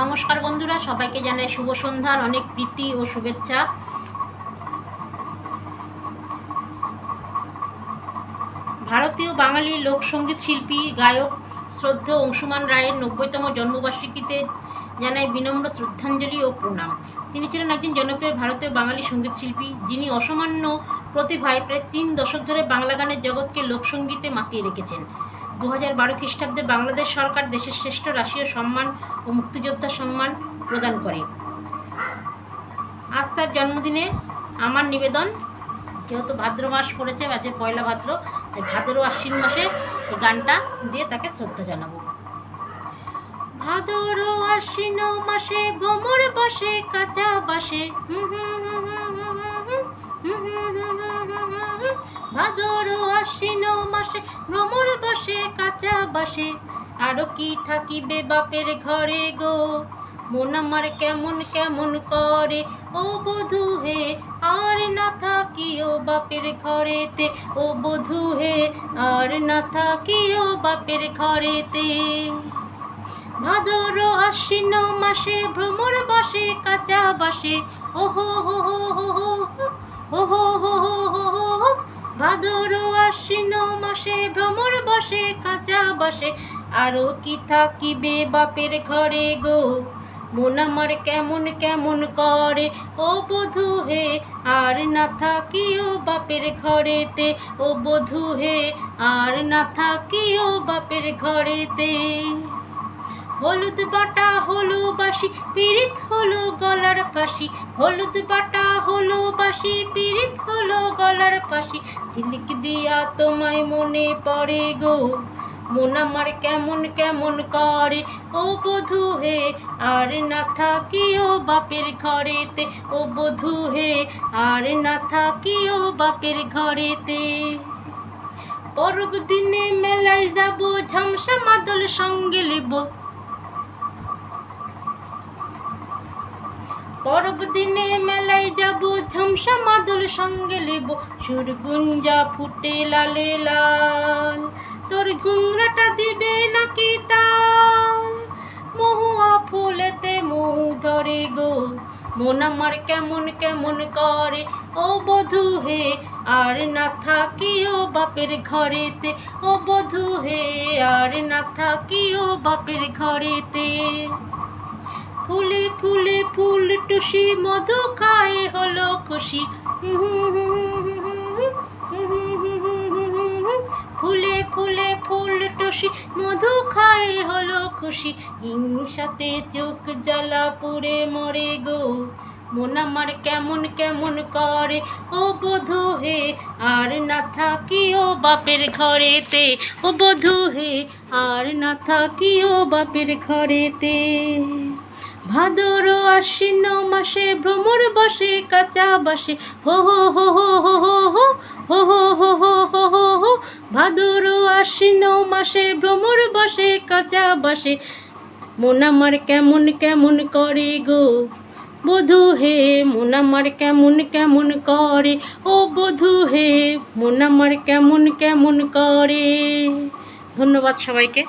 নমস্কার বন্ধুরা, সবাইকে জানাই শুভ সন্ধ্যার অনেক প্রীতি ও শুভেচ্ছা। ভারতীয় বাঙালি লোকসঙ্গীত শিল্পী গায়ক শ্রদ্ধেয় অংশুমান রায়ের 90তম জন্মবার্ষিকীতে জানাই বিনম্র শ্রদ্ধাঞ্জলি ও প্রণাম। তিনি ছিলেন একজন জনপ্রিয় ভারতীয় বাঙালি সঙ্গীত শিল্পী, যিনি অসামান্য প্রতিভায় প্রায় 3 দশক ধরে বাংলা গানের জগৎকে লোকসঙ্গীতে মাতিয়ে রেখেছেন। 2012 খ্রিস্টাব্দে বাংলাদেশ সরকার দেশের শ্রেষ্ঠ রাষ্ট্রীয় সম্মান ও মুক্তিযোদ্ধা সম্মান প্রদান করে। আজ তার জন্মদিনে আমার নিবেদন, যেহেতু ভাদ্র মাস পড়েছে, আজ পয়লা ভাদ্র, ভাদ্র আশ্বিন মাসে এই গানটা দিয়ে তাকে শ্রদ্ধা জানাবো। ভাদর আশ্বিন মাসে ভ্রমর বসে কাঁচা বাসে, ভাদর আশ্বিন মাসে ভ্রমর বসে কাঁচা বাসে, আরো কি থাকিবে বাপের ঘরে গো, মন আমার কেমন কেমন করে ও বধূ হে, আর না থাকিও বাপের ঘরেতে ও বধূ হে, আর না থাকিও বাপের ঘরেতে। ভাদর আশ্বিন মাসে ভ্রমর বসে কাঁচা বাসে, ওহো হো হো হো হো ওহো হো হো হো হো, ভাদর আশ্বিন মাসে ভ্রমর বসে কাঁচা বাসে, আরো কি থাকিবে বাপের ঘরে গো, মন আমার কেমন কেমন করে ও বধূ হে, আর না থাকিও বাপের ঘরেতে ও বধূ হে, আর না থাকিও বাপের ঘরেতে। হলুদ বাটা হলো বাসি পিরিত হলো গলার ফাঁসি, হলুদ বাটা হলো বাসি পিরিত হলো গলার ফাঁসি, ঝিলিক দিয়া তোমায় মনে পড়ে গো, মন আমার কেমন কেমন করে ও বধূ হে, আর না থাকিও বাপের ঘরেতে ও বধূ হে, আর না থাকিও বাপের ঘরেতে। পরব দিনে মেলায় যাব, ঝামসা মাদল সঙ্গে লিব, পরব দিনে মেলায় যাব, ঝামসা মাদল সঙ্গে লিব, সুরগুঞ্জা ফুটে লালে লাল, তোর ঘুংরাটা দিবে নাকি তাল, মহুয়া ফুলেতে মহু ধরে গো, মন আমার কেমন কেমন করে ও বধূ হে, আর না থাকিও বাপের ঘরেতে ও বধূ হে, আর না থাকিও বাপের ঘরেতে। ফুলে ফুলে ফুল টুসি মধু খায় হলো খুশি, ফুলে ফুলে ফুল টুসি মধু খায় হলো খুশি, হিংসাতে চোখ জ্বালা পুড়ে মরে গো, মন আমার কেমন কেমন করে ও বধূ হে, আর না থাকিও বাপের ঘরেতে ও বধূ হে, আর না থাকিও বাপের ঘরেতে। ভাদর আশ্বিন মাসে ভ্রমর বসে কাঁচা বাসে, হো হো হো হো হো হো হো হো হো হো হো হো হো, ভাদর আশ্বিন মাসে ভ্রমর বসে কাঁচা বাসে, মন আমার কেমন কেমন করে গো, বধূ হে, মন আমার কেমন কেমন করে ও বধূ হে, মন আমার কেমন কেমন করে। ধন্যবাদ সবাইকে।